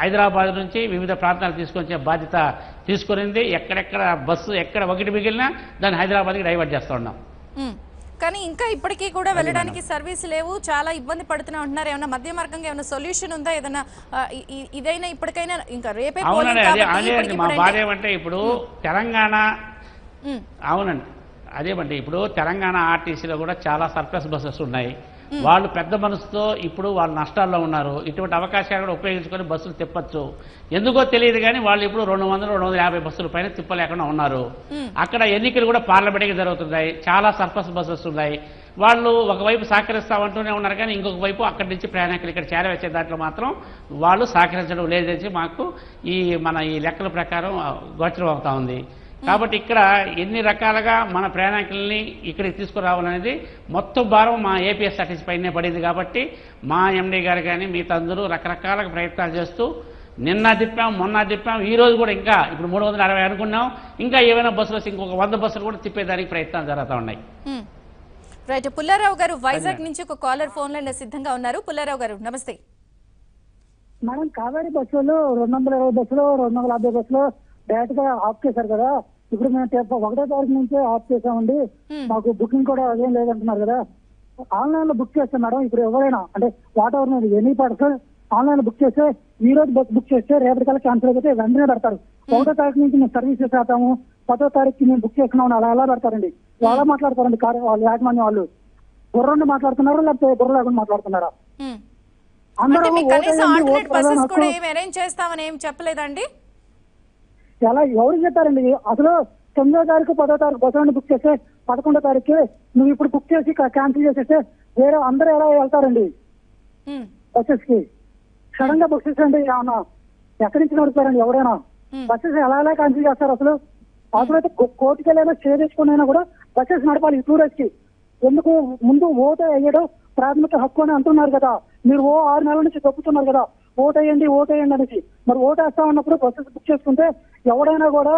హైదరాబాద్ నుంచి వివిధ ప్రాంతాలకు తీసుకొచ్చే బాధ్యత తీసుకునింది. ఎక్కడెక్కడ బస్సు ఎక్కడ ఒకటి మిగిలినా దాన్ని హైదరాబాద్కి డైవర్ట్ చేస్తూ ఉన్నాం. కానీ ఇంకా ఇప్పటికీ కూడా వెళ్ళడానికి సర్వీస్ లేవు, చాలా ఇబ్బంది పడుతున్నా ఉంటున్నారు. ఏమైనా మధ్య మార్గంగా ఏమైనా సొల్యూషన్ ఉందా? ఏదైనా ఇదైనా ఇప్పటికైనా ఇంకా రేపే అవునండి. మా బాధ ఏమంటే ఇప్పుడు తెలంగాణ అవునండి అదేమంటే ఇప్పుడు తెలంగాణ ఆర్టీసీలో కూడా చాలా సర్ప్లస్ బస్సెస్ ఉన్నాయి. వాళ్ళు పెద్ద మనసుతో ఇప్పుడు వాళ్ళు నష్టాల్లో ఉన్నారు. ఇటువంటి అవకాశాలు కూడా ఉపయోగించుకొని బస్సులు తిప్పచ్చు. ఎందుకో తెలియదు కానీ వాళ్ళు ఇప్పుడు 200-250 బస్సుల పైన తిప్పలేకుండా ఉన్నారు. అక్కడ ఎన్నికలు కూడా పార్లమెంట్కి జరుగుతున్నాయి. చాలా సర్ప్లస్ బస్సెస్ ఉన్నాయి. వాళ్ళు ఒకవైపు సహకరిస్తామంటూనే ఉన్నారు కానీ ఇంకొక వైపు అక్కడి నుంచి ప్రయాణికులు ఇక్కడ చేరవచ్చే దాంట్లో మాత్రం వాళ్ళు సహకరించడం లేదని మాకు ఈ లెక్కల ప్రకారం గోచరం అవుతా ఉంది. కాబట్టి ఇక్కడ ఎన్ని రకాలుగా మన ప్రయాణికుల్ని ఇక్కడికి తీసుకురావాలనేది మొత్తం భారం మా ఏపీఎస్ఆర్టీసీ పైనే పడింది. కాబట్టి మా ఎండీ గారు కానీ మిగతా అందరూ రకరకాల ప్రయత్నాలు చేస్తూ నిన్న తిప్పాం, మొన్న తిప్పాం, ఈ రోజు కూడా ఇంకా ఇప్పుడు 360 అనుకున్నాం. ఇంకా ఏమైనా బస్సులు వస్తే ఇంకొక 100 బస్సులు కూడా తిప్పేదానికి ప్రయత్నాలు జరుగుతూ ఉన్నాయి. రైట్. పుల్లారావు గారు వైజాగ్ నుంచి ఒక కాలర్ ఫోన్ లైన్ సిద్ధంగా ఉన్నారు. పుల్లారావు గారు నమస్తే. మేడం, కావేరీ బస్సులు 220 బస్సులు 250 బస్సులు డైరెక్ట్ గా ఆఫ్ చేశారు కదా. ఇప్పుడు మేము 1వ తారీఖు నుంచే ఆఫ్ చేసామండి. మాకు బుకింగ్ కూడా అదేం లేదంటున్నారు కదా. ఆన్లైన్ లో బుక్ చేస్తే మేడం ఇప్పుడు ఎవరైనా అంటే what ever any person online లో బుక్ చేస్తే ఈ రోజు బస్ బుక్ చేస్తే రేపటికల్లా క్యాన్సిల్ అయిపోతే వెంటనే పెడతారు. 1వ తారీఖు నుంచి మేము సర్వీసెస్ చేస్తాము, 10వ తారీఖు మేము బుక్ చేసుకున్నాం అలా పెడతారండి. వాళ్ళ మాట్లాడతారండి వాళ్ళు యాజమాన్యం వాళ్ళు. బుర్రండి మాట్లాడుతున్నారా లేకపోతే బుర్ర లేకుండా మాట్లాడుతున్నారా? చెప్పలేదండి ఎలా ఎవరు చెప్పారండి? అసలు 9వ తారీఖు 10వ తారీఖు బస్సులను బుక్ చేస్తే 11వ తారీఖు నువ్వు ఇప్పుడు బుక్ చేసి క్యాన్సిల్ చేసేస్తే వేరే అందరూ ఎలా వెళ్తారండి బస్సెస్ కి? సడన్ గా బుక్ చేసేయండి. ఏమన్నా ఎక్కడి నుంచి నడుపుతారండి ఎవరైనా? బస్సెస్ ఎలా క్యాన్సిల్ చేస్తారు? అసలు అయితే కోర్టుకి వెళ్ళైనా స్టే తెచ్చుకునైనా కూడా బస్సెస్ నడపాలి టూరిస్ట్ కి. ఎందుకు ముందు ఓటు వేయడం ప్రాథమిక హక్కు అని అంటున్నారు కదా. మీరు 6 నెలల నుంచి చెప్పుతున్నారు కదా ఓటు వేయండి అనేసి. మరి ఓటు వేస్తా ఉన్నప్పుడు బస్సెస్ బుక్ చేసుకుంటే ఎవడైనా కూడా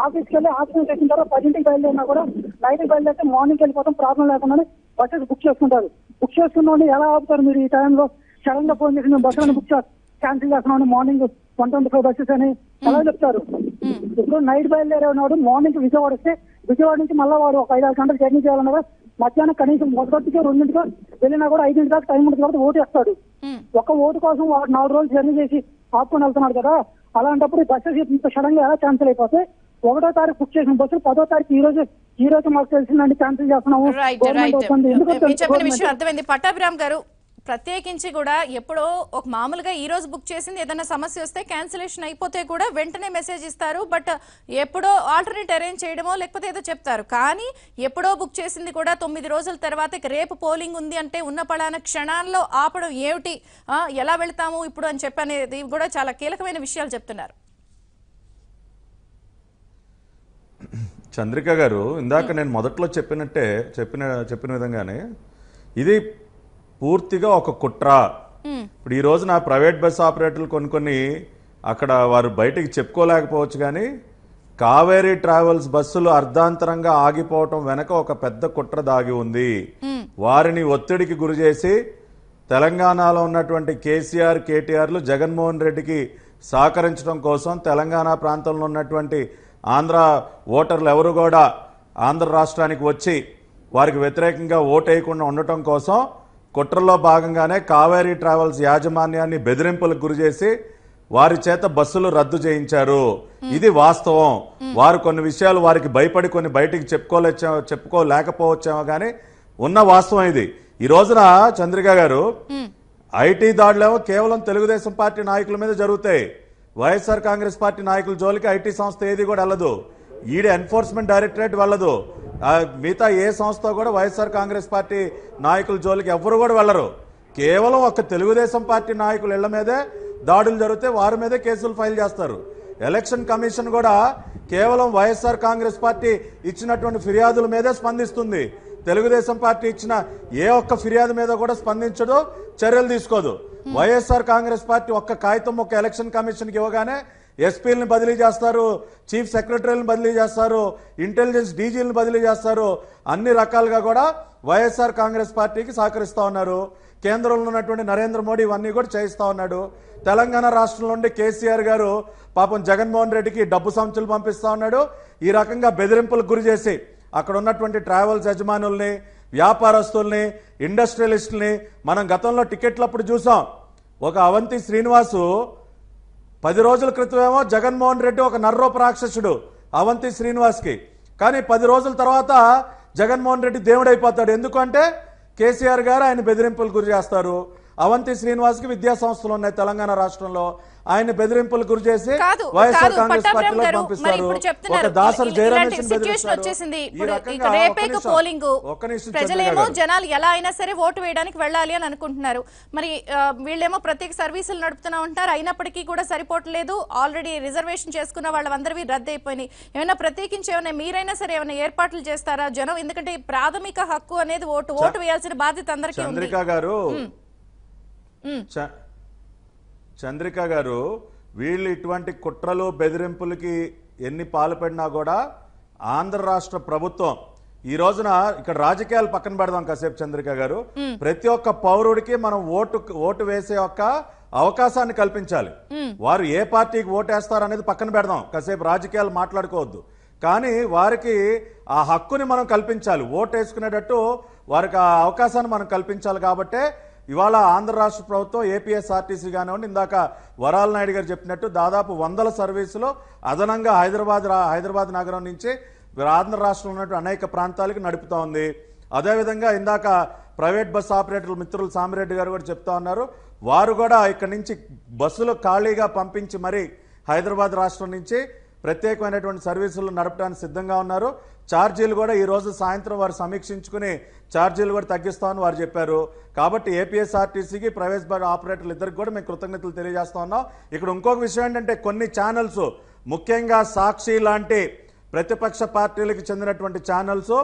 ఆఫీస్కి వెళ్ళి ఆఫీస్ చేసిన తర్వాత 10ంటికి బయలుదేరినా కూడా నైట్కి బయలుదేరితే మార్నింగ్కి వెళ్ళిపోతాం ప్రాబ్లం లేకుండా బస్సెస్ బుక్ చేసుకుంటారు. బుక్ చేసుకున్న ఎలా ఆపుతారు మీరు ఈ టైంలో? సడన్ గా ఫోన్ చేసి మేము బస్సులను బుక్ క్యాన్సిల్ చేస్తున్నాం మార్నింగ్ 125 బస్సెస్ అని ఎలా చెప్తారు? ఇప్పుడు నైట్ బయలుదేరేవాడు మార్నింగ్ విజయవాడ వస్తే విజయవాడ నుంచి మళ్ళీ వాడు ఒక 5-6 గంటలు జర్నీ చేయాలన్నా కూడా మధ్యాహ్నం కనీసం 1:00కి 2:00కి వెళ్ళినా కూడా 5 దాకా టైం ఉంటుంది కాబట్టి ఓటు వేస్తాడు. ఒక ఓటు కోసం వాడు 4 రోజులు జర్నీ చేసి ఆపుకొని వెళ్తున్నాడు కదా. అలాంటప్పుడు బస్సెస్ ఇంత సడన్ గా ఎలా క్యాన్సిల్ అయిపోతే 1వ తారీఖు బుక్ చేసిన బస్సులు 10వ తారీఖు ఈ రోజు మాకు తెలిసిందండి క్యాన్సిల్ చేస్తున్నాము. చెప్పిన విషయం అర్థమైంది. పట్టాభిరామ్ గారు, ప్రత్యేకించి కూడా ఎప్పుడో ఒక మామూలుగా ఈ రోజు బుక్ చేసింది ఏదైనా సమస్య వస్తే క్యాన్సిలేషన్ అయిపోతే కూడా వెంటనే మెసేజ్ ఇస్తారు. బట్ ఎప్పుడో ఆల్టర్నేట్ అరేంజ్ చేయడమో లేకపోతే ఏదో చెప్తారు. కానీ ఎప్పుడో బుక్ చేసింది కూడా 9 రోజుల తర్వాత రేపు పోలింగ్ ఉంది అంటే ఉన్న పలానా క్షణాల్లో ఆపడం ఏమిటి, ఎలా వెళ్తాము ఇప్పుడు అని చెప్పనేది కూడా చాలా కీలకమైన విషయాలు చెప్తున్నారు. చంద్రిక గారు, ఇందాక నేను మొదట్లో చెప్పిన విధంగానే ఇది పూర్తిగా ఒక కుట్ర. ఇప్పుడు ఈ రోజున ప్రైవేట్ బస్ ఆపరేటర్లు కొన్ని అక్కడ వారు బయటికి చెప్పుకోలేకపోవచ్చు కానీ కావేరీ ట్రావెల్స్ బస్సులు అర్ధాంతరంగా ఆగిపోవటం వెనక ఒక పెద్ద కుట్ర దాగి ఉంది. వారిని ఒత్తిడికి గురి చేసి తెలంగాణలో ఉన్నటువంటి కేసీఆర్ కేటీఆర్లు జగన్మోహన్ రెడ్డికి సహకరించడం కోసం తెలంగాణ ప్రాంతంలో ఉన్నటువంటి ఆంధ్ర ఓటర్లు ఎవరు కూడా ఆంధ్ర రాష్ట్రానికి వచ్చి వారికి వ్యతిరేకంగా ఓటేయకుండా ఉండటం కోసం కుట్రలో భాగంగానే కావేరీ ట్రావెల్స్ యాజమాన్యాన్ని బెదిరింపులకు గురి చేసి వారి చేత బస్సులు రద్దు చేయించారు. ఇది వాస్తవం. వారు కొన్ని విషయాలు వారికి భయపడి కొన్ని బయటికి చెప్పుకోలేకపోవచ్చేమో కానీ ఉన్న వాస్తవం ఇది. ఈ రోజున చంద్రిక గారు, ఐటీ దాడులేమో కేవలం తెలుగుదేశం పార్టీ నాయకుల మీద జరుగుతాయి. వైఎస్ఆర్ కాంగ్రెస్ పార్టీ నాయకుల జోలికి ఐటీ సంస్థ ఏది కూడా వెళ్ళదు. ఈడీ ఎన్ఫోర్స్మెంట్ డైరెక్టరేట్ వెళ్ళదు. మిగతా ఏ సంస్థ కూడా వైఎస్ఆర్ కాంగ్రెస్ పార్టీ నాయకుల జోలికి ఎవరు కూడా వెళ్ళరు. కేవలం ఒక తెలుగుదేశం పార్టీ నాయకుల ఇళ్ల మీదే దాడులు జరిగితే వారి మీదే కేసులు ఫైల్ చేస్తారు. ఎలక్షన్ కమిషన్ కూడా కేవలం వైఎస్ఆర్ కాంగ్రెస్ పార్టీ ఇచ్చినటువంటి ఫిర్యాదుల మీదే స్పందిస్తుంది. తెలుగుదేశం పార్టీ ఇచ్చిన ఏ ఒక్క ఫిర్యాదు మీద కూడా స్పందించదు, చర్యలు తీసుకోదు. వైఎస్ఆర్ కాంగ్రెస్ పార్టీ ఒక్క కాగితం ఒక ఎలక్షన్ కమిషన్కి ఇవ్వగానే ఎస్పీలను బదిలీ చేస్తారు, చీఫ్ సెక్రటరీలను బదిలీ చేస్తారు, ఇంటెలిజెన్స్ డీజీలను బదిలీ చేస్తారు. అన్ని రకాలుగా కూడా వైఎస్ఆర్ కాంగ్రెస్ పార్టీకి సహకరిస్తా ఉన్నారు. కేంద్రంలో ఉన్నటువంటి నరేంద్ర మోడీ ఇవన్నీ కూడా చేయిస్తా ఉన్నాడు. తెలంగాణ రాష్ట్రం నుండి కేసీఆర్ గారు పాపం జగన్మోహన్ రెడ్డికి డబ్బు సంచులు పంపిస్తా ఉన్నాడు. ఈ రకంగా బెదిరింపులకు గురి చేసి అక్కడ ఉన్నటువంటి ట్రావెల్స్ యజమానుల్ని, వ్యాపారస్తుల్ని, ఇండస్ట్రియలిస్టుల్ని మనం గతంలో టికెట్లప్పుడు చూసాం. ఒక అవంతి శ్రీనివాసు 10 రోజుల క్రితమేమో జగన్మోహన్ రెడ్డి ఒక నర్రోప రాక్షసుడు అవంతి శ్రీనివాస్కి, కానీ 10 రోజుల తర్వాత జగన్మోహన్ రెడ్డి దేవుడైపోతాడు. ఎందుకంటే కేసీఆర్ గారు ఆయన బెదిరింపులు గురి చేస్తారు. అవంతి శ్రీనివాస్కి విద్యా సంస్థలు ఉన్నాయి తెలంగాణ రాష్ట్రంలో, ఆయన బెదిరింపులు గురి చేసి వైఎస్ఆర్ కాంగ్రెస్ పార్టీలో పంపిస్తారు. ఒక దాసరి జయరమేష్ ప్రజలేమో జనాలు ఎలా అయినా సరే ఓటు వేయడానికి వెళ్ళాలి అని అనుకుంటున్నారు. మరి వీళ్ళేమో ప్రత్యేక సర్వీసులు నడుపుతూనే ఉంటారు, అయినప్పటికీ కూడా సరిపోవట్లేదు. ఆల్రెడీ రిజర్వేషన్ చేసుకున్న వాళ్ళందరివి రద్దు అయిపోయినాయి. ఏమైనా ప్రత్యేకించి ఏమైనా మీరైనా సరే ఏమైనా ఏర్పాట్లు చేస్తారా జనం? ఎందుకంటే ప్రాథమిక హక్కు అనేది ఓటు వేయాల్సిన బాధ్యత అందరికీ ఉంది. చంద్రిక గారు వీళ్ళు ఇటువంటి కుట్రలు బెదిరింపులకి ఎన్ని పాల్పడినా కూడా ఆంధ్ర రాష్ట్ర ప్రభుత్వం ఈ రోజున ఇక్కడ రాజకీయాలు పక్కన పెడదాం కాసేపు. చంద్రిక గారు, ప్రతి ఒక్క పౌరుడికి మనం ఓటు వేసే ఒక్క అవకాశాన్ని కల్పించాలి. వారు ఏ పార్టీకి ఓటు వేస్తారనేది పక్కన పెడదాం, కాసేపు రాజకీయాలు మాట్లాడుకోవద్దు. కానీ వారికి ఆ హక్కుని మనం కల్పించాలి, ఓటు వేసుకునేటట్టు వారికి ఆ అవకాశాన్ని మనం కల్పించాలి. కాబట్టే ఇవాళ ఆంధ్ర రాష్ట్ర ప్రభుత్వం ఏపీఎస్ఆర్టీసీ కానివ్వండి, ఇందాక వరాల నాయుడు గారు చెప్పినట్టు దాదాపు 100 సర్వీసులు అదనంగా హైదరాబాద్ నగరం నుంచి ఆంధ్ర రాష్ట్రంలో ఉన్నటువంటి అనేక ప్రాంతాలకు నడుపుతా ఉంది. అదేవిధంగా ఇందాక ప్రైవేట్ బస్ ఆపరేటర్ల మిత్రులు సామిరెడ్డి గారు కూడా చెప్తా ఉన్నారు, వారు కూడా ఇక్కడి నుంచి బస్సులు ఖాళీగా పంపించి మరి హైదరాబాద్ రాష్ట్రం నుంచి ప్రత్యేకమైనటువంటి సర్వీసులు నడపడానికి సిద్ధంగా ఉన్నారు. ఛార్జీలు కూడా ఈ రోజు సాయంత్రం వారు సమీక్షించుకుని ఛార్జీలు కూడా తగ్గిస్తామని వారు చెప్పారు. కాబట్టి ఏపీఎస్ఆర్టీసీకి ప్రైవేట్ బస్ ఆపరేటర్లు ఇద్దరికి కూడా మేము కృతజ్ఞతలు తెలియజేస్తా ఉన్నాం. ఇక్కడ ఇంకొక విషయం ఏంటంటే కొన్ని ఛానల్స్, ముఖ్యంగా సాక్షి లాంటి ప్రతిపక్ష పార్టీలకు చెందినటువంటి ఛానల్స్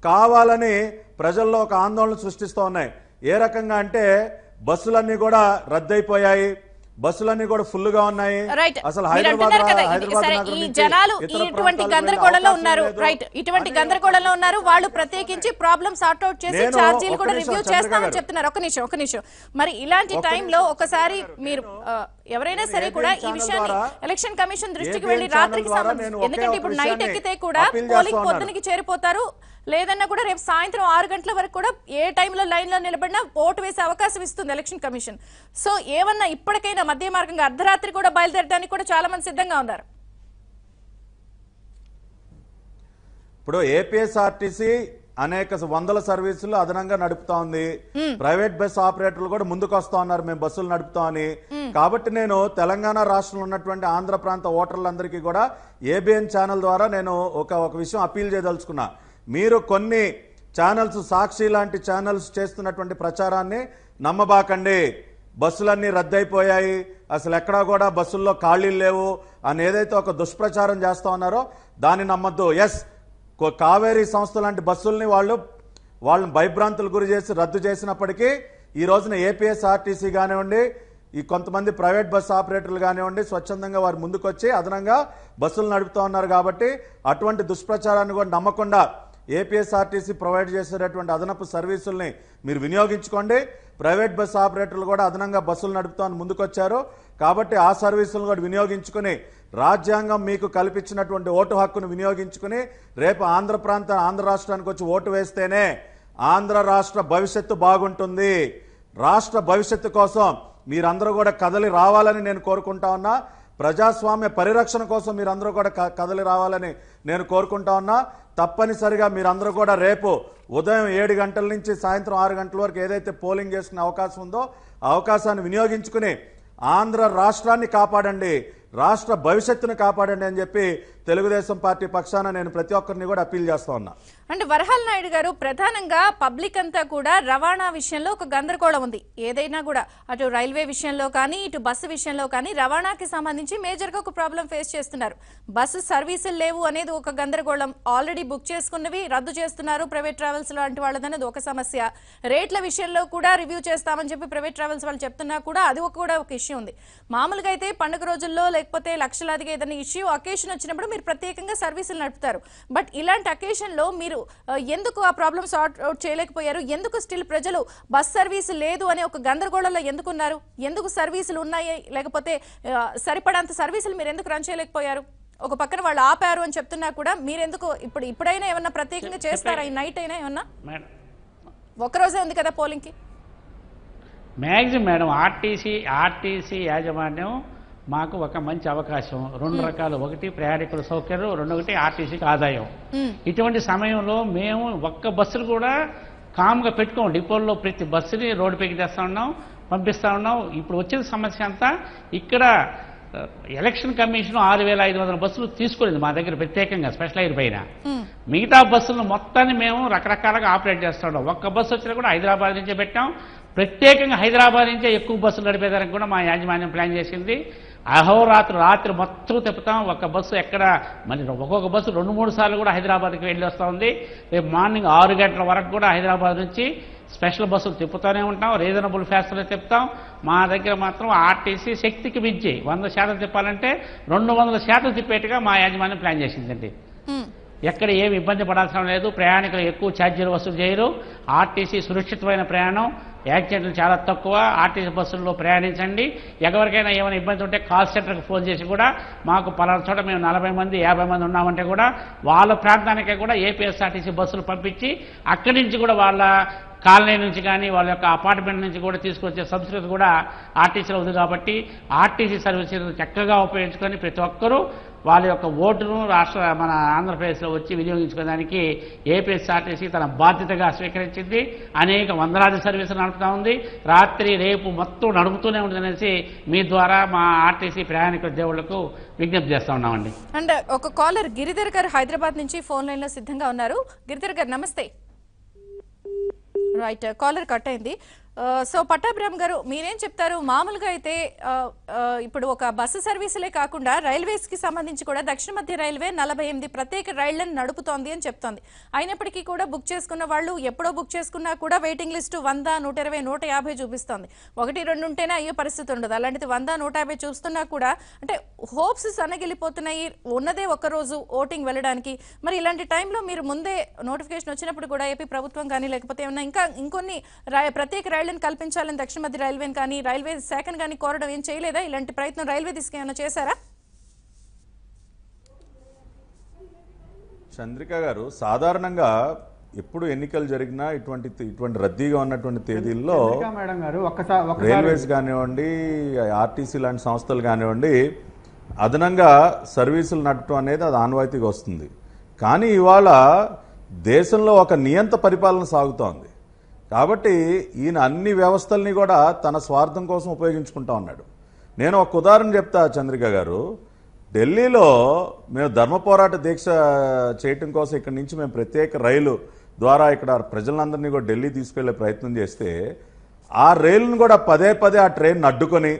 కావాలని ప్రజల్లో ఒక ఆందోళన సృష్టిస్తూ ఉన్నాయి. ఏ రకంగా అంటే బస్సులన్నీ కూడా రద్దయిపోయాయి, బస్సులన్నీ కూడా ఫుల్ గా ఉన్నాయి. అసలు జనాలు ఇటువంటి గందరగోళంలో ఉన్నారు. రైట్, ఇటువంటి గందరగోళంలో ఉన్నారు. వాళ్ళు ప్రత్యేకించి ప్రాబ్లమ్ సార్ట్ అవుట్ చేసి ఛార్జీలు కూడా రివ్యూ చేస్తామని చెప్తున్నారు. ఒక నిమిషం. మరి ఇలాంటి టైంలో ఒకసారి మీరు ఎవరైనా సరే కూడా ఈ విషయాన్ని ఎలక్షన్ కమిషన్ దృష్టికి వెళ్లి రాత్రికి సంబంధించి, ఎందుకంటే ఇప్పుడు నైట్ ఎక్కితే కూడా పోలింగ్ పొద్దునకి చేరిపోతారు, లేదన్నా కూడా రేపు సాయంత్రం 6 గంటల వరకు కూడా ఏ టైంలో లైన్ లో నిలబడినా ఓటు వేసే అవకాశం ఇస్తుంది ఎలక్షన్ కమిషన్. సో ఏమన్నా ఇప్పటికైనా మధ్య మార్గంగా అర్ధరాత్రి కూడా బయలుదేరడానికి కూడా చాలా మంది సిద్ధంగా ఉన్నారు. ఇప్పుడు ఏపీఎస్ఆర్టీసీ అనేక 100 సర్వీసులు అదనంగా నడుపుతా ఉంది. ప్రైవేట్ బస్ ఆపరేటర్లు కూడా ముందుకు వస్తా ఉన్నారు, మేము బస్సులు నడుపుతామని. కాబట్టి నేను తెలంగాణ రాష్ట్రంలో ఉన్నటువంటి ఆంధ్ర ప్రాంత ఓటర్లందరికీ కూడా ఏబిఎన్ ఛానల్ ద్వారా నేను ఒక విషయం అప్పీల్ చేయదలుచుకున్నా. మీరు కొన్ని ఛానల్స్, సాక్షి లాంటి ఛానల్స్ చేస్తున్నటువంటి ప్రచారాన్ని నమ్మబాకండి. బస్సులన్నీ రద్దయిపోయాయి, అసలు ఎక్కడా కూడా బస్సుల్లో ఖాళీలు లేవు అని ఏదైతే ఒక దుష్ప్రచారం చేస్తా ఉన్నారో దాన్ని నమ్మద్దు. ఎస్, కావేరీ సంస్థ లాంటి బస్సుల్ని వాళ్ళని భయభ్రాంతులు గురి చేసి రద్దు చేసినప్పటికీ ఈ రోజున ఏపీఎస్ఆర్టీసీ కానివ్వండి, ఈ కొంతమంది ప్రైవేట్ బస్ ఆపరేటర్లు కానివ్వండి స్వచ్ఛందంగా వారు ముందుకొచ్చి అదనంగా బస్సులు నడుపుతూ ఉన్నారు. కాబట్టి అటువంటి దుష్ప్రచారాన్ని కూడా నమ్మకుండా ఏపీఎస్ఆర్టీసీ ప్రొవైడ్ చేసేటటువంటి అదనపు సర్వీసుల్ని మీరు వినియోగించుకోండి. ప్రైవేట్ బస్ ఆపరేటర్లు కూడా అదనంగా బస్సులు నడుపుతామని ముందుకొచ్చారు. కాబట్టి ఆ సర్వీసులను కూడా వినియోగించుకుని రాజ్యాంగం మీకు కల్పించినటువంటి ఓటు హక్కును వినియోగించుకుని రేపు ఆంధ్ర రాష్ట్రానికి వచ్చి ఓటు వేస్తేనే ఆంధ్ర రాష్ట్ర భవిష్యత్తు బాగుంటుంది. రాష్ట్ర భవిష్యత్తు కోసం మీరందరూ కూడా కదలి రావాలని నేను కోరుకుంటా ఉన్నా. ప్రజాస్వామ్య పరిరక్షణ కోసం మీరందరూ కూడా కదలి రావాలని నేను కోరుకుంటా ఉన్నా. తప్పనిసరిగా మీరందరూ కూడా రేపు ఉదయం 7 గంటల నుంచి సాయంత్రం 6 గంటల వరకు ఏదైతే పోలింగ్ చేసుకునే అవకాశం ఉందో ఆ అవకాశాన్ని వినియోగించుకుని ఆంధ్ర రాష్ట్రాన్ని కాపాడండి, రాష్ట్ర భవిష్యత్తును కాపాడండి అని చెప్పి తెలుగుదేశం పార్టీ పక్షాన నేను ప్రతి ఒక్కరిని కూడా అప్పీల్ చేస్తా ఉన్నా. అంటే వరహాల నాయుడు గారు, ప్రధానంగా పబ్లిక్ అంతా కూడా రవాణా విషయంలో ఒక గందరగోళం ఉంది. ఏదైనా కూడా అటు రైల్వే విషయంలో కానీ ఇటు బస్సు విషయంలో కానీ రవాణాకి సంబంధించి మేజర్గా ఒక ప్రాబ్లం ఫేస్ చేస్తున్నారు. బస్సు సర్వీసులు లేవు అనేది ఒక గందరగోళం, ఆల్రెడీ బుక్ చేసుకున్నవి రద్దు చేస్తున్నారు ప్రైవేట్ ట్రావెల్స్ లాంటి వాళ్ళదనేది ఒక సమస్య. రేట్ల విషయంలో కూడా రివ్యూ చేస్తామని చెప్పి ప్రైవేట్ ట్రావెల్స్ వాళ్ళు చెప్తున్నా కూడా అది కూడా ఒక ఇష్యూ ఉంది. మామూలుగా అయితే పండుగ రోజుల్లో లేకపోతే లక్షలాదిగా ఏదైనా ఇష్యూ అకేషన్ వచ్చినప్పుడు మీరు ప్రత్యేకంగా సర్వీసులు నడుపుతారు. బట్ ఇలాంటి అకేషన్లో మీరు ఎందుకు ఆ ప్రాబ్లమ్ సార్ట్ అవుట్ చేయలేకపోయారు? ఎందుకు స్టిల్ ప్రజలు బస్ సర్వీసు లేదు అనే ఒక గందరగోళంలో ఎందుకున్నారు? ఎందుకు సర్వీసులు ఉన్నాయి లేకపోతే సరిపడంత సర్వీసులు మీరు ఎందుకు రన్ చేయలేకపోయారు? ఒక పక్కన వాళ్ళు ఆపారు అని చెప్తున్నా కూడా మీరెందుకు ఇప్పుడైనా ఏమన్నా ప్రత్యేకంగా చేస్తారా? ఈ నైట్ అయినా ఏమన్నా? ఒక్కరోజే ఉంది కదా పోలింగ్కి. మ్యాక్సిమం మేడం ఆర్టీసీ యాజమాన్యం మాకు ఒక మంచి అవకాశం. 2 రకాలు, ఒకటి ప్రయాణికుల సౌకర్యం, రెండొకటి ఆర్టీసీకి ఆదాయం. ఇటువంటి సమయంలో మేము ఒక్క బస్సులు కూడా కామ్గా పెట్టుకోం. డిపోల్లో ప్రతి బస్సుని రోడ్డుపైకి తెస్తా ఉన్నాం, పంపిస్తా ఉన్నాం. ఇప్పుడు వచ్చిన సమస్య అంతా ఇక్కడ ఎలక్షన్ కమిషన్ 6,500 బస్సులు తీసుకునేది మా దగ్గర ప్రత్యేకంగా స్పెషలైజ్ పైన. మిగతా బస్సులను మొత్తాన్ని మేము రకరకాలుగా ఆపరేట్ చేస్తూ ఉన్నాం. ఒక్క బస్సు వచ్చినా కూడా హైదరాబాద్ నుంచే పెట్టాం. ప్రత్యేకంగా హైదరాబాద్ నుంచే ఎక్కువ బస్సులు నడిపేదానికి కూడా మా యాజమాన్యం ప్లాన్ చేసింది. రాత్రి మొత్తం తిప్పుతాం. ఒక్క బస్సు ఎక్కడ మరి ఒక్కొక్క బస్సు 2-3 సార్లు కూడా హైదరాబాద్కి వెళ్ళి వస్తూ ఉంది. రేపు మార్నింగ్ 6 గంటల వరకు కూడా హైదరాబాద్ నుంచి స్పెషల్ బస్సులు తిప్పుతూనే ఉంటాం. రీజనబుల్ ఫ్యాస్ట్లో తిప్పుతాం. మా దగ్గర మాత్రం ఆర్టీసీ శక్తికి మించి 100% తిప్పాలంటే 200% తిప్పేట్టుగా మా యాజమాన్యం ప్లాన్ చేసిందండి. ఎక్కడ ఏమి ఇబ్బంది పడాల్సిన లేదు. ప్రయాణికులు ఎక్కువ ఛార్జీలు వసూలు చేయరు. ఆర్టీసీ సురక్షితమైన ప్రయాణం, యాక్సిడెంట్లు చాలా తక్కువ. ఆర్టీసీ బస్సుల్లో ప్రయాణించండి. ఎవరికైనా ఏమైనా ఇబ్బంది ఉంటే కాల్ సెంటర్కి ఫోన్ చేసి కూడా మాకు పలానా చోట మేము 40 మంది 50 మంది ఉన్నామంటే కూడా వాళ్ళ ప్రాంతానికే కూడా ఏపీఎస్ఆర్టీసీ బస్సులు పంపించి అక్కడి నుంచి కూడా వాళ్ళ కాలనీ నుంచి కానీ వాళ్ళ యొక్క అపార్ట్మెంట్ నుంచి కూడా తీసుకొచ్చే సంస్కృతి కూడా ఆర్టీసీలో ఉంది. కాబట్టి ఆర్టీసీ సర్వీసులు చక్కగా ఉపయోగించుకొని ప్రతి ఒక్కరూ వాళ్ళ యొక్క ఓటును మన ఆంధ్రప్రదేశ్లో వచ్చి వినియోగించుకోవడానికి ఏపీఎస్ఆర్టీసీ తన బాధ్యతగా స్వీకరించింది. అనేక వందలాది సర్వీసులు నడుపుతూ ఉంది. రాత్రి రేపు మొత్తం నడుపుతూనే ఉంటుందనేసి మీ ద్వారా మా ఆర్టీసీ ప్రయాణికుల దేవుళ్లకు విజ్ఞప్తి చేస్తూ ఉన్నామండి. అండ్ ఒక కాలర్ గిరిధర్ గారు హైదరాబాద్ నుంచి ఫోన్ లైన్లో సిద్ధంగా ఉన్నారు. గిరిధర్ గారు నమస్తే. రైట్, కాలర్ కట్ అయింది. సో పట్టాభిరామ్ గారు మీరేం చెప్తారు? మామూలుగా అయితే ఇప్పుడు ఒక బస్సు సర్వీసులే కాకుండా రైల్వేస్ కి సంబంధించి కూడా దక్షిణ మధ్య రైల్వే 48 ప్రత్యేక రైళ్లను నడుపుతోంది అని చెప్తోంది. అయినప్పటికీ కూడా బుక్ చేసుకున్న వాళ్ళు ఎప్పుడో బుక్ చేసుకున్నా కూడా వెయిటింగ్ లిస్టు 100, 120, 150 చూపిస్తోంది. 1-2 ఉంటేనే అయ్యే పరిస్థితి ఉండదు. అలాంటిది 100, 150 చూస్తున్నా కూడా అంటే హోప్స్ సన్నగిలిపోతున్నాయి. ఉన్నదే ఒక రోజు ఓటింగ్ వెళ్ళడానికి. మరి ఇలాంటి టైంలో మీరు ముందే నోటిఫికేషన్ వచ్చినప్పుడు కూడా ఏపీ ప్రభుత్వం కానీ లేకపోతే ఏమన్నా ఇంకొన్ని ప్రత్యేక రైళ్లను కల్పించాలని దక్షిణ మధ్య రైల్వేని కానీ రైల్వే శాఖను కానీ కోరడం ఏం చేయలేదా? ఇలాంటి ప్రయత్నం రైల్వే దిశగా ఏమైనా చేశారా? చంద్రిక గారు, సాధారణంగా ఎప్పుడు ఎన్నికలు జరిగినా ఇటువంటి రద్దీగా ఉన్నటువంటి తేదీల్లో రైల్వేస్ కానివ్వండి, ఆర్టీసీ లాంటి సంస్థలు కానివ్వండి, అదనంగా సర్వీసులు నడపడం అనేది అది ఆనవాయితీగా వస్తుంది. కానీ ఇవాళ దేశంలో ఒక నియంత పరిపాలన సాగుతోంది. కాబట్టి ఈయన అన్ని వ్యవస్థల్ని కూడా తన స్వార్థం కోసం ఉపయోగించుకుంటా ఉన్నాడు. నేను ఒక ఉదాహరణ చెప్తా చంద్రిక గారు. ఢిల్లీలో మేము ధర్మ పోరాట దీక్ష చేయటం కోసం ఇక్కడి నుంచి మేము ప్రత్యేక రైలు ద్వారా ఇక్కడ ప్రజలందరినీ కూడా ఢిల్లీ తీసుకెళ్లే ప్రయత్నం చేస్తే ఆ రైలును కూడా పదే ఆ ట్రైన్ అడ్డుకొని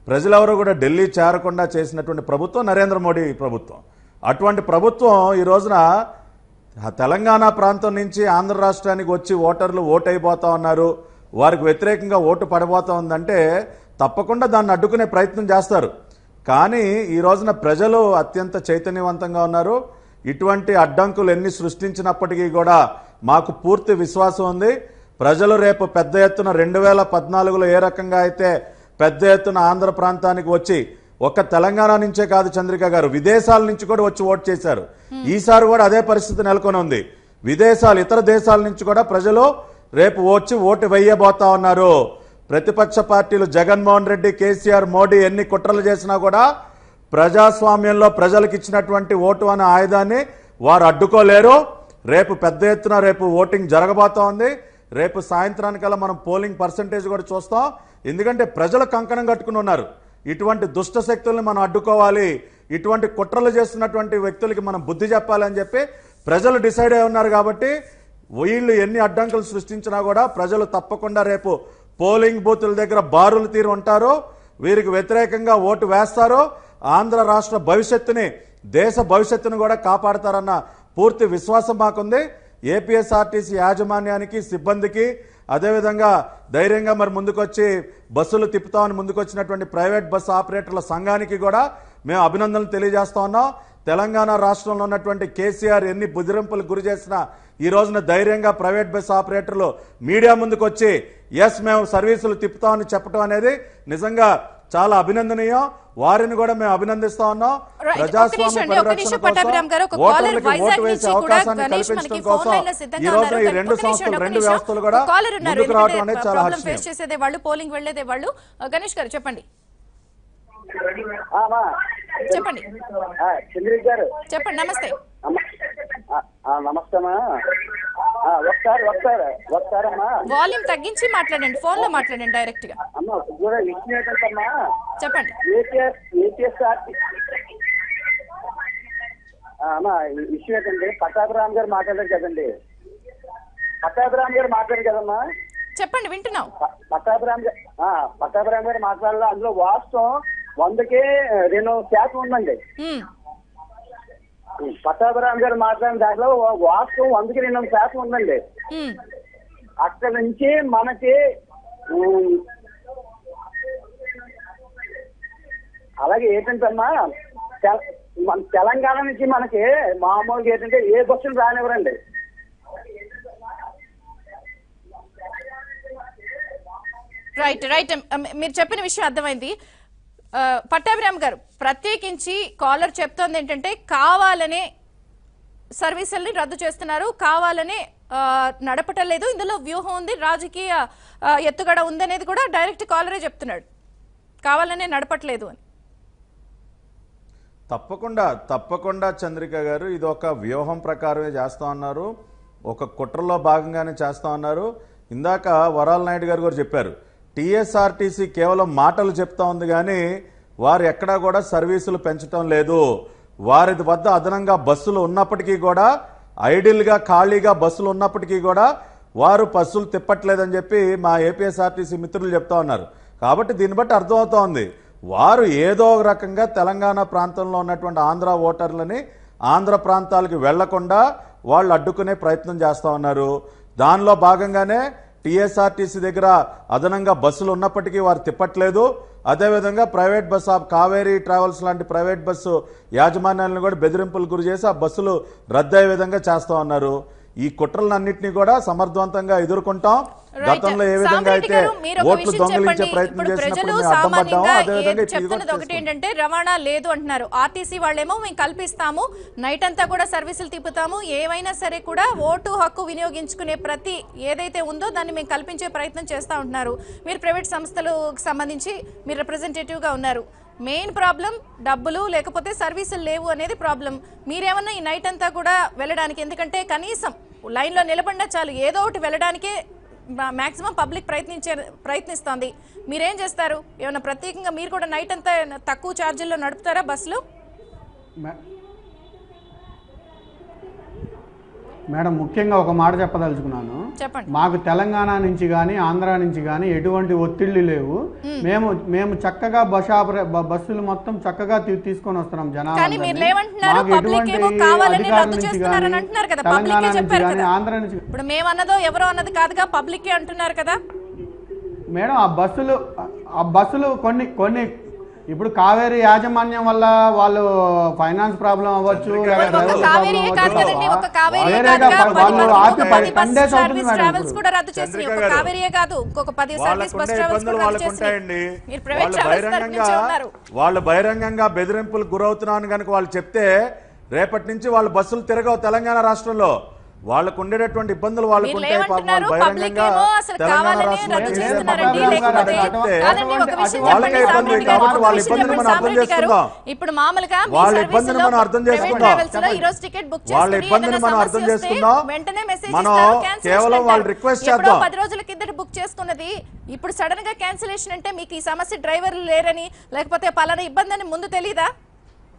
ప్రజలెవరూ కూడా ఢిల్లీ చేరకుండా చేసినటువంటి ప్రభుత్వం నరేంద్ర మోడీ ప్రభుత్వం. అటువంటి ప్రభుత్వం ఈ రోజున తెలంగాణ ప్రాంతం నుంచి ఆంధ్ర రాష్ట్రానికి వచ్చి ఓటర్లు ఓటైపోతా ఉన్నారు, వారికి వ్యతిరేకంగా ఓటు పడబోతా ఉందంటే తప్పకుండా దాన్ని అడ్డుకునే ప్రయత్నం చేస్తారు. కానీ ఈ రోజున ప్రజలు అత్యంత చైతన్యవంతంగా ఉన్నారు. ఇటువంటి అడ్డంకులు ఎన్ని సృష్టించినప్పటికీ కూడా మాకు పూర్తి విశ్వాసం ఉంది. ప్రజలు రేపు పెద్ద ఎత్తున 2014లో ఏ రకంగా అయితే పెద్ద ఎత్తున ఆంధ్ర ప్రాంతానికి వచ్చి ఒక్క తెలంగాణ నుంచే కాదు చంద్రిక గారు, విదేశాల నుంచి కూడా వచ్చి ఓటు చేశారు. ఈసారి కూడా అదే పరిస్థితి నెలకొని ఉంది. ఇతర దేశాల నుంచి కూడా ప్రజలు రేపు వచ్చి ఓటు వేయబోతా ఉన్నారు. ప్రతిపక్ష పార్టీలు జగన్మోహన్ రెడ్డి, కేసీఆర్, మోడీ ఎన్ని కుట్రలు చేసినా కూడా ప్రజాస్వామ్యంలో ప్రజలకు ఇచ్చినటువంటి ఓటు అనే ఆయుధాన్ని వారు అడ్డుకోలేరు. రేపు పెద్ద ఎత్తున ఓటింగ్ జరగబోతా ఉంది. రేపు సాయంత్రానికల్లా మనం పోలింగ్ పర్సంటేజ్ కూడా చూస్తాం. ఎందుకంటే ప్రజలు కంకణం కట్టుకుని ఉన్నారు. ఇటువంటి దుష్ట శక్తుల్ని మనం అడ్డుకోవాలి, ఇటువంటి కుట్రలు చేస్తున్నటువంటి వ్యక్తులకి మనం బుద్ధి చెప్పాలని చెప్పి ప్రజలు డిసైడ్ అయి ఉన్నారు. కాబట్టి వీళ్ళు ఎన్ని అడ్డంకులు సృష్టించినా కూడా ప్రజలు తప్పకుండా రేపు పోలింగ్ బూతుల దగ్గర బారులు తీరు ఉంటారు. వీరికి వ్యతిరేకంగా ఓటు వేస్తారు. ఆంధ్ర రాష్ట్ర భవిష్యత్తుని, దేశ భవిష్యత్తును కూడా కాపాడతారన్న పూర్తి విశ్వాసం మాకుంది. ఏపీఎస్ఆర్టీసీ యాజమాన్యానికి, సిబ్బందికి, అదేవిధంగా ధైర్యంగా మరి ముందుకొచ్చి బస్సులు తిప్పుతామని ముందుకొచ్చినటువంటి ప్రైవేట్ బస్సు ఆపరేటర్ల సంఘానికి కూడా మేము అభినందనలు తెలియజేస్తా ఉన్నాం. తెలంగాణ రాష్ట్రంలో ఉన్నటువంటి కేసీఆర్ ఎన్ని బుదిరింపులకు గురి చేసినా ఈ రోజున ధైర్యంగా ప్రైవేట్ బస్ ఆపరేటర్లు మీడియా ముందుకు వచ్చి ఎస్ మేము సర్వీసులు తిప్పుతామని చెప్పడం అనేది నిజంగా చాలా అభినందనీయం. వారిని కూడా మేము అభినందిస్తా ఉన్నాం. ప్రజాస్వామ్య పరిరక్షణ కోసం ఓటర్లకి ఓటు వేసే అవకాశాన్ని కల్పించడం కోసం ఈ రోజున ఈ రెండు సంస్థలు రెండు వ్యవస్థలు కూడా ముందుకు రావడం అనేది చాలా హర్షణీయం. వాళ్ళు పోలింగ్ వెళ్లేదే వాళ్ళు. గణేష్ గారు చెప్పండి. చెప్పండి చంద్రిక్ గారు చెప్పండి. నమస్తే. నమస్తేమా. ఒకసారమ్మా వాల్యూమ్ తగ్గించి మాట్లాడండి, ఫోన్ లో మాట్లాడండి డైరెక్ట్ గా. అమ్మా విషయం ఏంటంటమ్మా, చెప్పండి. అమ్మా విషయం ఏంటంటే పట్టాభిరామ్ గారు మాట్లాడారు కదండి. కదమ్మా. చెప్పండి, వింటున్నాం. పట్టాభిరామ్ గారు మాట్లాడాలి. అందులో వాస్తవం 100కే 2% ఉందండి. పట్టాభిరామ్ గారు మాట్లాడిన దాంట్లో వాస్తవం 100కి 2% ఉందండి. అక్కడ నుంచి మనకి అలాగే ఏంటంటమ్మా మన తెలంగాణ నుంచి మనకి మామూలుగా ఏంటంటే ఏ బస్సులు రానివ్వరండి. రైట్ రైట్ మీరు చెప్పిన విషయం అర్థమైంది. పట్టాభిరామ్ గారు, ప్రత్యేకించి కాలర్ చెప్తోంది ఏంటంటే కావాలనే సర్వీసుల్ని రద్దు చేస్తున్నారు, కావాలనే నడపటం లేదు, ఇందులో వ్యూహం ఉంది, రాజకీయ ఎత్తుగడ ఉందనేది కూడా డైరెక్ట్ కాలరే చెప్తున్నాడు, కావాలనే నడపట్లేదు అని. తప్పకుండా చంద్రిక గారు, ఇది ఒక వ్యూహం ప్రకారమే చేస్తా ఉన్నారు, ఒక కుట్రలో భాగంగానే చేస్తా ఉన్నారు. ఇందాక వరాల నాయుడు గారు కూడా చెప్పారు, టీఎస్ఆర్టీసీ కేవలం మాటలు చెప్తా ఉంది కానీ వారు ఎక్కడా కూడా సర్వీసులు పెంచడం లేదు. వారి వద్ద అదనంగా బస్సులు ఉన్నప్పటికీ కూడా, ఐడిల్గా ఖాళీగా బస్సులు ఉన్నప్పటికీ కూడా వారు బస్సులు తిప్పట్లేదని చెప్పి మా ఏపీఎస్ఆర్టీసీ మిత్రులు చెప్తా ఉన్నారు. కాబట్టి దీన్ని బట్టి అర్థమవుతా ఉంది, వారు ఏదో ఒక రకంగా తెలంగాణ ప్రాంతంలో ఉన్నటువంటి ఆంధ్ర ఓటర్లని ఆంధ్ర ప్రాంతాలకు వెళ్లకుండా వాళ్ళు అడ్డుకునే ప్రయత్నం చేస్తూ ఉన్నారు. దానిలో భాగంగానే టీఎస్ఆర్టీసీ దగ్గర అదనంగా బస్సులు ఉన్నప్పటికీ వారు తిప్పట్లేదు. అదేవిధంగా ప్రైవేట్ బస్సు కావేరీ ట్రావెల్స్ లాంటి ప్రైవేట్ బస్సు యాజమాన్యాలను కూడా బెదిరింపులు గురి చేసి ఆ బస్సులు రద్దయ్యే విధంగా చేస్తూ ఉన్నారు. ఈ కుట్రలన్నింటినీ కూడా సమర్థవంతంగా ఎదుర్కొంటాం. గతంలో ఏ విధంగా అయితే ఓట్లు దొంగిలించే ప్రయత్నం చేసినప్పుడు మేము అడ్డం పడ్డామో అదేవిధంగా చెప్తున్నది ఒకటి ఏంటంటే రవాణా లేదు అంటున్నారు. ఆర్టీసీ వాళ్ళేమో మేము కల్పిస్తాము, నైట్ అంతా కూడా సర్వీసులు తిప్పుతాము, ఏవైనా సరే కూడా ఓటు హక్కు వినియోగించుకునే ప్రతి ఏదైతే ఉందో దాన్ని మేము కల్పించే ప్రయత్నం చేస్తూ ఉంటున్నారు. మీరు ప్రైవేట్ సంస్థలకు సంబంధించి మీరు రిప్రజెంటేటివ్ గా ఉన్నారు. మెయిన్ ప్రాబ్లం డబ్బులు లేకపోతే సర్వీసులు లేవు అనేది ప్రాబ్లం. మీరేమన్నా ఈ నైట్ అంతా కూడా వెళ్ళడానికి, ఎందుకంటే కనీసం లైన్లో నిలబడినా చాలు ఏదో ఒకటి వెళ్ళడానికే మాక్సిమం పబ్లిక్ ప్రయత్నిస్తోంది. మీరేం చేస్తారు? ఏమైనా ప్రత్యేకంగా మీరు కూడా నైట్ అంతా తక్కువ ఛార్జీల్లో నడుపుతారా బస్సులు? మేడం, ముఖ్యంగా ఒక మాట చెప్పదలుచుకున్నాను. చెప్పండి. మాకు తెలంగాణ నుంచి కానీ ఆంధ్ర నుంచి కానీ ఎటువంటి ఒత్తిళ్లు లేవు. మేము చక్కగా బస్సులు మొత్తం చక్కగా తీసుకొని వస్తున్నాం జనాలు. మాకు ఎటువంటి అధికారుల నుంచి కానీ తెలంగాణ నుంచి కానీ ఆంధ్ర నుంచి. ఇప్పుడు మేమన్నదో ఎవరో అన్నది కాదుగా, పబ్లిక్ అంటున్నారు కదా మేడం. ఆ బస్సులు కొన్ని ఇప్పుడు కావేరీ యాజమాన్యం వల్ల వాళ్ళు ఫైనాన్స్ ప్రాబ్లం అవ్వచ్చు, వాళ్ళు బహిరంగంగా బెదిరింపులకు గురవుతున్నాను కనుక వాళ్ళు చెప్తే రేపటి నుంచి వాళ్ళు బస్సులు తిరగవు తెలంగాణ రాష్ట్రంలో. వాళ్ళకు ఉండేటటువంటి ఇబ్బందులు వాళ్ళకు ఉంటాయి. బహిరంగంగా తెలంగాణ రాష్ట్రంలో వాళ్ళకే ఇబ్బంది కాబట్టి వాళ్ళ ఇబ్బందిని మనం అర్థం చేసుకుందాం. ఇప్పుడు మామూలుగా వాళ్ళ ఇబ్బందిని మనం అర్థం చేసుకుందాం. వాళ్ళ ఇబ్బందిని మనం అర్థం చేసుకుందాం. మనం కేవలం వాళ్ళు రిక్వెస్ట్ చేద్దాం. 10 రోజుల కిందట బుక్ చేసుకున్నది ఇప్పుడు సడన్ గా క్యాన్సిలేషన్ అంటే మీకు ఈ సమస్య డ్రైవర్లు లేరని లేకపోతే పలానా ఇబ్బంది అని ముందు తెలీదా?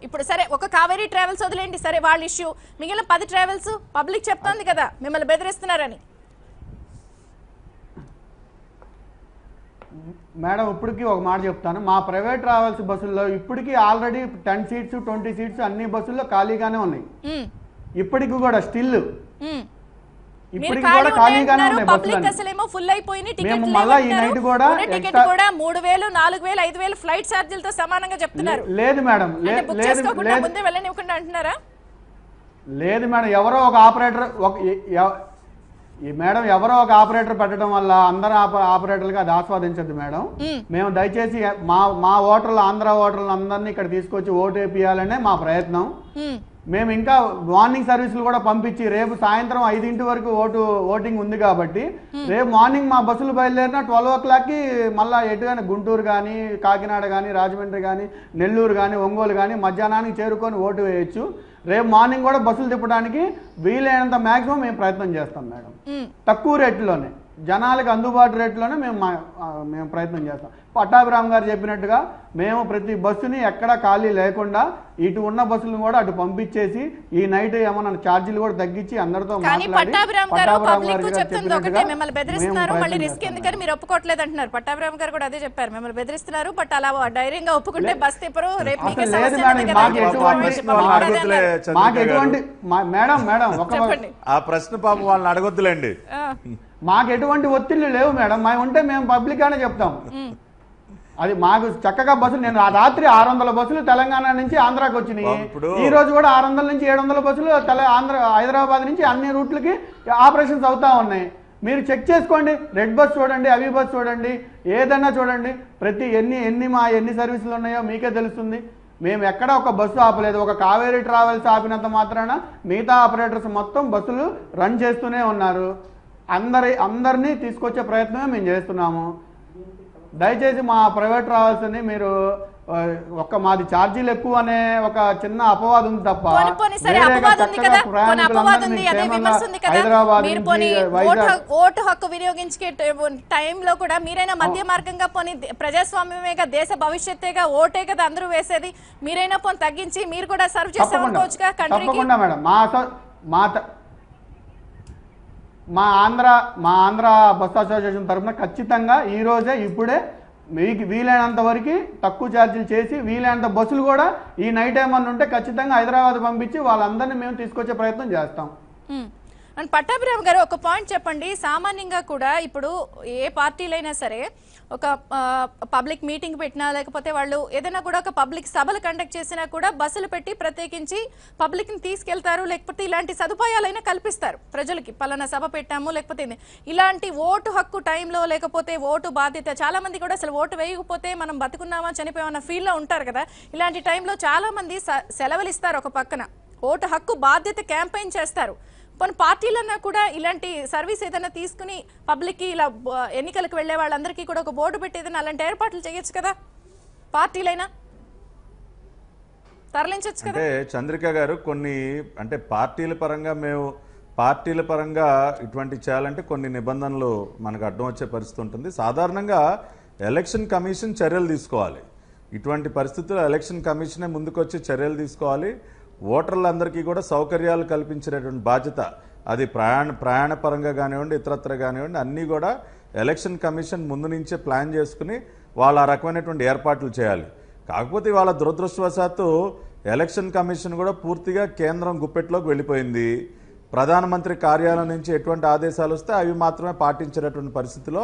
ఇప్పుడు సరే ఒక కావేరీ ట్రావెల్స్ వదిలేండి, సరే వాళ్ళ ఇష్యూ, మిగిలిన 10 ట్రావెల్స్ పబ్లిక్ చెప్తోంది కదా మిమ్మల్ని బెదిరిస్తున్నారని. మేడం, ఇప్పటికీ ఒక మాట చెప్తాను. మా ప్రైవేట్ ట్రావెల్స్ బస్సుల్లో ఇప్పటికీ ఆల్రెడీ 10 సీట్స్ 20 సీట్స్ అన్ని బస్సుల్లో ఖాళీగానే ఉన్నాయి. ఇప్పటికి కూడా స్టిల్ ఇప్పటికి కూడా ఖాళీగానే ఉన్నాయి పబ్లిక్ బస్సులు. అసలేమో ఫుల్ అయిపోయి మేము మళ్ళా ఈ నైట్ కూడా టికెట్ కూడా 3000 4000 5000 ఫ్లైట్ ఛార్జీలతో సమానంగా చెప్తున్నారు. లేదు మేడం, బుక్ చేసుకోకుండా ముందే వెళ్ళనివ్వకుండా అంటున్నారా? లేదు మేడం, ఎవరో ఒక ఆపరేటర్ మేడం ఎవరో ఒక ఆపరేటర్ పెట్టడం వల్ల అందరు ఆపరేటర్లుగా అది ఆస్వాదించద్దు మేడం. మేము దయచేసి మా ఓటర్లు, ఆంధ్ర ఓటర్లు అందరినీ ఇక్కడ తీసుకొచ్చి ఓటు వేపియాలనే మా ప్రయత్నం. మేము ఇంకా మార్నింగ్ సర్వీసులు కూడా పంపించి రేపు సాయంత్రం 5 వరకు ఓటింగ్ ఉంది కాబట్టి రేపు మార్నింగ్ మా బస్సులు బయలుదేరిన 12 o'clockకి మళ్ళీ ఎటుగాని గుంటూరు కానీ, కాకినాడ కానీ, రాజమండ్రి కానీ, నెల్లూరు కానీ, ఒంగోలు కానీ మధ్యాహ్నానికి చేరుకొని ఓటు వేయచ్చు. రేపు మార్నింగ్ కూడా బస్సులు తిప్పడానికి వీలైనంత మాక్సిమం మేము ప్రయత్నం చేస్తాం మేడం. తక్కువ రేట్లోనే, జనాలకు అందుబాటు రేట్లోనే మేము ప్రయత్నం చేస్తాం. పట్టాభిరామ్ గారు చెప్పినట్టుగా మేము ప్రతి బస్సుని ఎక్కడ ఖాళీ లేకుండా ఇటు ఉన్న బస్సులను కూడా అటు పంపించేసి ఈ నైట్ ఏమన్నా ఛార్జీలు కూడా తగ్గించి అందరితో మాట్లాడి పట్టాభిరామ్ గారు చెప్తుంది ఒకటే, మిమ్మల్ని బెదిరిస్తున్నారు, మళ్ళీ రిస్క్ ఎందుకని మీరు ఒప్పుకోవట్లేదు అంటున్నారు. పట్టాభిరామ్ గారు కూడా అదే చెప్పారు, మిమ్మల్ని బెదిరిస్తున్నారు, బట్ అలా ధైర్యంగా ఒప్పుకుంటే బస్ తిప్పరు. రేపు మాకు ఎటువంటి మేడం ఆ ప్రశ్న పాపం వాళ్ళని అడగొద్దులేండి. మాకు ఎటువంటి ఒత్తిళ్లు లేవు మేడం. మేము పబ్లిక్ గానే చెప్తాం. అది మాకు చక్కగా బస్సులు, నేను రాత్రి 600 బస్సులు తెలంగాణ నుంచి ఆంధ్రాకి వచ్చినాయి. ఈ రోజు కూడా 600 నుంచి 700 బస్సులు హైదరాబాద్ నుంచి అన్ని రూట్లకి ఆపరేషన్స్ అవుతా ఉన్నాయి. మీరు చెక్ చేసుకోండి, రెడ్ బస్ చూడండి, అవి బస్ చూడండి, ఏదన్నా చూడండి, ప్రతి ఎన్ని సర్వీసులు ఉన్నాయో మీకే తెలుస్తుంది. మేము ఎక్కడ ఒక బస్సు ఆపలేదు. ఒక కావేరీ ట్రావెల్స్ ఆపినంత మాత్రాన మిగతా ఆపరేటర్స్ మొత్తం బస్సులు రన్ చేస్తూనే ఉన్నారు. అందరినీ తీసుకొచ్చే ప్రయత్నమే మేము చేస్తున్నాము. దయచేసి మా ప్రైవేట్ ట్రావెల్స్ని మీరు మాది ఛార్జీలు ఎక్కువ అనే ఒక చిన్న అపవాదం ఉంది తప్ప ఓటు హక్కు వినియోగించే టైంలో కూడా మీరైనా మధ్య మార్గంగా పోనీ ప్రజాస్వామ్యమేగా, దేశ భవిష్యత్తేగా, ఓటే కదా అందరూ వేసేది, మీరైనా పోనీ తగ్గించి మీరు కూడా సర్వ్ చేసేవనుకోవచ్చుగా కంట్రీకి. తప్పకుండా మేడం, మా ఆంధ్ర బస్ అసోసియేషన్ తరఫున ఖచ్చితంగా ఈ రోజే ఇప్పుడే మీకు వీలైనంత వరకు తక్కువ ఛార్జీలు చేసి వీలైనంత బస్సులు కూడా ఈ నైట్ ఏమన్నా ఉంటే ఖచ్చితంగా హైదరాబాద్ పంపించి వాళ్ళందరినీ మేము తీసుకొచ్చే ప్రయత్నం చేస్తాం. అండ్ పట్టాభిరామ్ గారు ఒక పాయింట్ చెప్పండి. సామాన్యంగా కూడా ఇప్పుడు ఏ పార్టీలైనా సరే ఒక పబ్లిక్ మీటింగ్ పెట్టినా లేకపోతే వాళ్ళు ఏదైనా కూడా ఒక పబ్లిక్ సభలు కండక్ట్ చేసినా కూడా బస్సులు పెట్టి ప్రత్యేకించి పబ్లిక్ని తీసుకెళ్తారు, లేకపోతే ఇలాంటి సదుపాయాలైనా కల్పిస్తారు ప్రజలకి. పలానా సభ పెట్టాము, లేకపోతే ఇలాంటి ఓటు హక్కు టైంలో, లేకపోతే ఓటు బాధ్యత, చాలా మంది కూడా అసలు ఓటు వేయకపోతే మనం బతుకున్నామా చనిపోయామన్న ఫీల్లో ఉంటారు కదా. ఇలాంటి టైంలో చాలా మంది సెలవులు ఇస్తారు, ఒక పక్కన ఓటు హక్కు బాధ్యత క్యాంపెయిన్ చేస్తారు. కొన్ని పార్టీలన్నా కూడా ఇలాంటి సర్వీస్ ఏదైనా తీసుకుని పబ్లిక్కి ఇలా ఎన్నికలకు వెళ్లే వాళ్ళందరికీ కూడా ఒక బోర్డు పెట్టి ఏదైనా అలాంటి ఏర్పాట్లు చేయొచ్చు కదా, పార్టీలైనా తరలించవచ్చు కదా. అంటే చంద్రిక గారు కొన్ని పార్టీల పరంగా ఇటువంటి చేయాలంటే కొన్ని నిబంధనలు మనకు అడ్డం వచ్చే పరిస్థితి ఉంటుంది. సాధారణంగా ఎలక్షన్ కమిషన్ చర్యలు తీసుకోవాలి. ఇటువంటి పరిస్థితుల్లో ఎలక్షన్ కమిషనే ముందుకొచ్చి చర్యలు తీసుకోవాలి. ఓటర్లందరికీ కూడా సౌకర్యాలు కల్పించేటటువంటి బాధ్యత, అది ప్రయాణ పరంగా కానివ్వండి, ఇతరత్ర కానివ్వండి, అన్నీ కూడా ఎలక్షన్ కమిషన్ ముందు నుంచే ప్లాన్ చేసుకుని వాళ్ళు ఆ రకమైనటువంటి ఏర్పాట్లు చేయాలి. కాకపోతే వాళ్ళ దురదృష్టవశాత్తు ఎలక్షన్ కమిషన్ కూడా పూర్తిగా కేంద్రం గుప్పెట్లోకి వెళ్ళిపోయింది. ప్రధానమంత్రి కార్యాలయం నుంచి ఎటువంటి ఆదేశాలు వస్తే అవి మాత్రమే పాటించేటటువంటి పరిస్థితిలో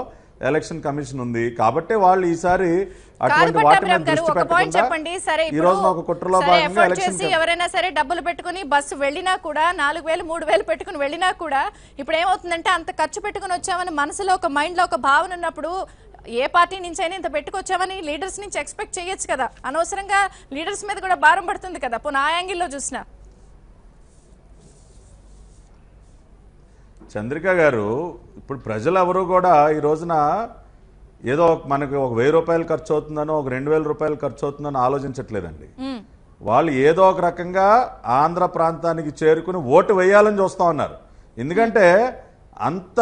ఎలక్షన్ కమిషన్ ఉంది. కాబట్టి వాళ్ళు ఈసారి అటువంటి వాటి మీద దృష్టి పెట్టకుండా ఈ రోజున ఒక కుట్రలో భాగంగా ఎవరైనా సరే డబ్బులు పెట్టుకుని బస్సు వెళ్ళినా కూడా 4000 3000 పెట్టుకుని వెళ్ళినా కూడా ఇప్పుడు ఏమవుతుందంటే అంత ఖర్చు పెట్టుకుని వచ్చామని మనసులో ఒక మైండ్ లో ఒక భావన ఉన్నప్పుడు ఏ పార్టీ నుంచి అయినా ఇంత పెట్టుకొచ్చామని లీడర్స్ నుంచి ఎక్స్పెక్ట్ చేయొచ్చు కదా. అనవసరంగా లీడర్స్ మీద కూడా భారం పడుతుంది కదా పోనీ ఆ యాంగిల్లో చూసినా. చంద్రిక గారు, ఇప్పుడు ప్రజలు ఎవరు కూడా ఈ రోజున ఏదో మనకు ఒక 1000 రూపాయలు ఖర్చు అవుతుందనో ఒక 2000 రూపాయలు ఖర్చు అవుతుందని ఆలోచించట్లేదండి. వాళ్ళు ఏదో ఒక రకంగా ఆంధ్ర ప్రాంతానికి చేరుకుని ఓటు వేయాలని చూస్తా ఉన్నారు. ఎందుకంటే అంత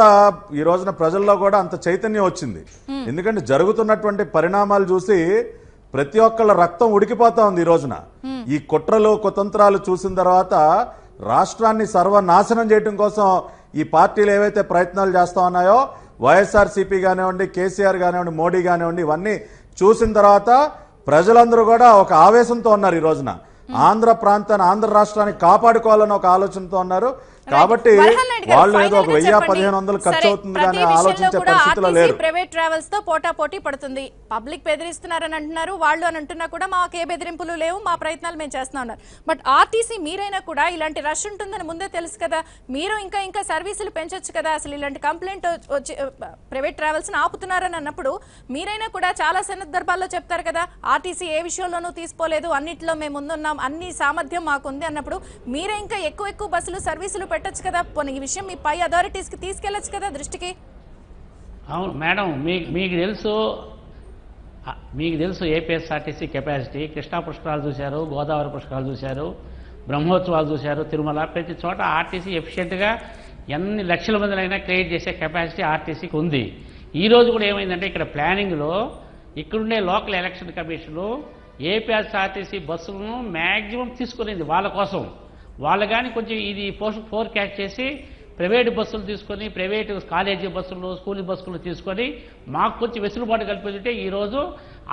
ఈ రోజున ప్రజల్లో కూడా అంత చైతన్యం వచ్చింది. ఎందుకంటే జరుగుతున్నటువంటి పరిణామాలు చూసి ప్రతి ఒక్కళ్ళ రక్తం ఉడికిపోతా ఉంది. ఈ రోజున ఈ కుట్రలు కుతంత్రాలు చూసిన తర్వాత రాష్ట్రాన్ని సర్వనాశనం చేయడం కోసం ఈ పార్టీలు ఏవైతే ప్రయత్నాలు చేస్తా ఉన్నాయో, వైఎస్ఆర్సీపీ కానివ్వండి, కేసీఆర్ కానివ్వండి, మోడీ కానివ్వండి, ఇవన్నీ చూసిన తర్వాత ప్రజలందరూ కూడా ఒక ఆవేశంతో ఉన్నారు. ఈ రోజున ఆంధ్ర ప్రాంతాన్ని, ఆంధ్ర రాష్ట్రాన్ని కాపాడుకోవాలని ఒక ఆలోచనతో ఉన్నారు. కాబట్టి వరహాలనాయుడు గారు, వాళ్ళు ఏదో ఒక final గా 1000-1500 ఖర్చు సరే, అవుతుంది ప్రతి కానీ విషయంలో ఆలోచించే కూడా పరిస్థితిలో RTC లేరు. ప్రైవేట్ ట్రావెల్స్ తో పోటాపోటీ పడుతుంది. పబ్లిక్ బెదిరిస్తున్నారని అంటున్నారు, వాళ్ళు అని అంటున్నా కూడా మాకు ఏ బెదిరింపులు లేవు, మా ప్రయత్నాలు మేము చేస్తా ఉన్నారు. బట్ ఆర్టీసీ మీరైనా కూడా ఇలాంటి రష్ ఉంటుందని ముందే తెలుసు కదా, మీరు ఇంకా సర్వీసులు పెంచొచ్చు కదా. అసలు ఇలాంటి కంప్లైంట్ వచ్చి ప్రైవేట్ ట్రావెల్స్ ఆపుతున్నారని అన్నప్పుడు మీరైనా కూడా చాలా సందర్భాల్లో చెప్తారు కదా, ఆర్టీసీ ఏ విషయంలోనూ తీసుకోలేదు, అన్నిట్లో మేము ముందున్నాం, అన్ని సామర్థ్యం మాకుంది అన్నప్పుడు మీరే ఇంకా ఎక్కువ బస్సులు సర్వీసులు పెట్టొచ్చు కదా. ఈ విషయం మీ పై అథారిటీస్ కి తీసుకెళ్లొచ్చు కదా దృష్టికి. అవును మేడం, మీకు తెలుసు ఏపీఎస్ఆర్టీసీ కెపాసిటీ. కృష్ణా పుష్కరాలు చూశారు, గోదావరి పుష్కరాలు చూశారు, బ్రహ్మోత్సవాలు చూశారు, తిరుమల, ప్రతి చోట ఆర్టీసీ ఎఫిషియెంట్గా ఎన్ని లక్షల మందినైనా క్రియేట్ చేసే కెపాసిటీ ఆర్టీసీకి ఉంది. ఈ రోజు కూడా ఏమైందంటే ఇక్కడ ప్లానింగ్లో ఇక్కడుండే లోకల్ ఎలక్షన్ కమిషన్లు ఏపీఎస్ఆర్టీసీ బస్సులను మ్యాక్సిమం తీసుకునేది వాళ్ళ కోసం. వాళ్ళు కానీ కొంచెం ఇది ఫోర్కాస్ట్ చేసి ప్రైవేటు బస్సులు తీసుకొని, ప్రైవేటు కాలేజీ బస్సులు, స్కూల్ బస్సులు తీసుకొని మాకు కొంచెం వెసులుబాటు కల్పిస్తుంటే ఈరోజు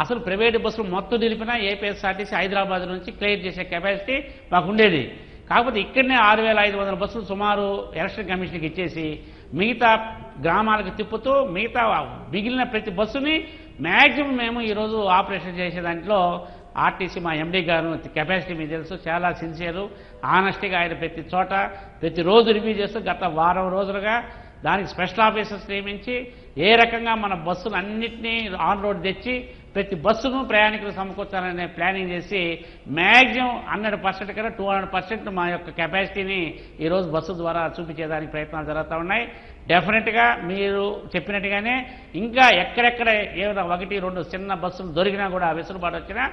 అసలు ప్రైవేటు బస్సులు మొత్తం నిలిపినా ఏపీఎస్ఆర్టీసీ హైదరాబాద్ నుంచి క్లియర్ చేసే కెపాసిటీ మాకు ఉండేది. కాకపోతే ఇక్కడనే 6500 బస్సులు సుమారు ఎలక్షన్ కమిషన్కి ఇచ్చేసి మిగతా గ్రామాలకు తిప్పుతూ మిగతా మిగిలిన ప్రతి బస్సుని మ్యాక్సిమం మేము ఈరోజు ఆపరేషన్ చేసే దాంట్లో ఆర్టీసీ మా ఎండీ గారు కెపాసిటీ మీకు తెలుసు, చాలా సిన్సియరు, ఆనెస్ట్గా ఆయన ప్రతి చోట ప్రతిరోజు రివ్యూ చేస్తూ గత వారం రోజులుగా దానికి స్పెషల్ ఆఫీసర్స్ నియమించి ఏ రకంగా మన బస్సులు అన్నింటినీ ఆన్ రోడ్ తెచ్చి ప్రతి బస్సును ప్రయాణికులు సమకూర్చాలనే ప్లానింగ్ చేసి మ్యాక్సిమం 100% కన్నా 200% మా యొక్క కెపాసిటీని ఈరోజు బస్సు ద్వారా చూపించేదానికి ప్రయత్నాలు జరుగుతూ ఉన్నాయి. డెఫినెట్గా మీరు చెప్పినట్టుగానే ఇంకా ఎక్కడెక్కడ ఏమైనా 1-2 చిన్న బస్సులు దొరికినా కూడా వెసులుబాటు వచ్చినా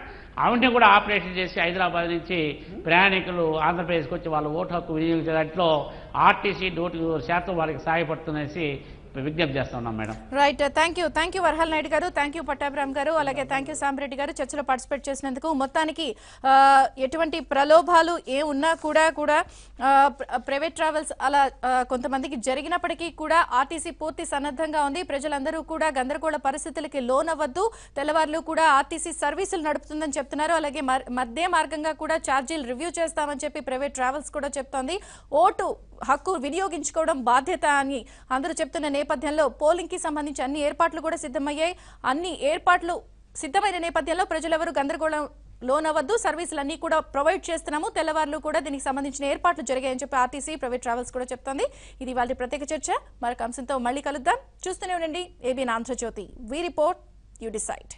అవన్నీ కూడా ఆపరేషన్ చేసి హైదరాబాద్ నుంచి ప్రయాణికులు ఆంధ్రప్రదేశ్కి వచ్చి వాళ్ళ ఓటు హక్కు వినియోగించే దాంట్లో ఆర్టీసీ 100% వాళ్ళకి సహాయపడుతుందనేసి విజ్ఞప్తి చేస్తా ఉన్నాం మేడం. రైట్, థ్యాంక్ యూ వరహాలనాయుడు గారు, థ్యాంక్ యూ పట్టాభిరామ్ గారు, అలాగే థ్యాంక్ యూ సాంబరెడ్డి గారు చర్చలో పార్టిసిపేట్ చేసినందుకు. మొత్తానికి ఎటువంటి ప్రలోభాలు ఏ ఉన్నా కూడా ప్రైవేట్ ట్రావెల్స్ అలా కొంతమందికి జరిగినప్పటికీ కూడా ఆర్టీసీ పూర్తి సన్నద్ధంగా ఉంది. ప్రజలందరూ కూడా గందరగోళ పరిస్థితులకి లోనవ్వద్దు, తెల్లవారులు కూడా ఆర్టీసీ సర్వీసులు నడుపుతుందని చెప్తున్నారు. అలాగే మధ్య మార్గంగా కూడా ఛార్జీలు రివ్యూ చేస్తామని చెప్పి ప్రైవేట్ ట్రావెల్స్ కూడా చెప్తోంది. ఓటు హక్కు వినియోగించుకోవడం బాధ్యత అని అందరూ చెప్తున్న నేపథ్యంలో పోలింగ్ కి సంబంధించి అన్ని ఏర్పాట్లు కూడా సిద్ధమయ్యాయి. అన్ని ఏర్పాట్లు సిద్ధమైన నేపథ్యంలో ప్రజలెవరూ గందరగోళం లోనవద్దు, సర్వీసులన్నీ కూడా ప్రొవైడ్ చేస్తున్నాము, తెల్లవారులు కూడా దీనికి సంబంధించిన ఏర్పాట్లు జరిగాయని చెప్పి ఆర్టీసీ ప్రైవేట్ ట్రావెల్స్ కూడా చెప్తోంది. ఇది వాళ్ళ ప్రత్యేక చర్చ. మరొక అంశంతో మళ్ళీ కలుద్దాం. చూస్తూనే ఉండండి ABN Andhra Jyothy. We report, you decide.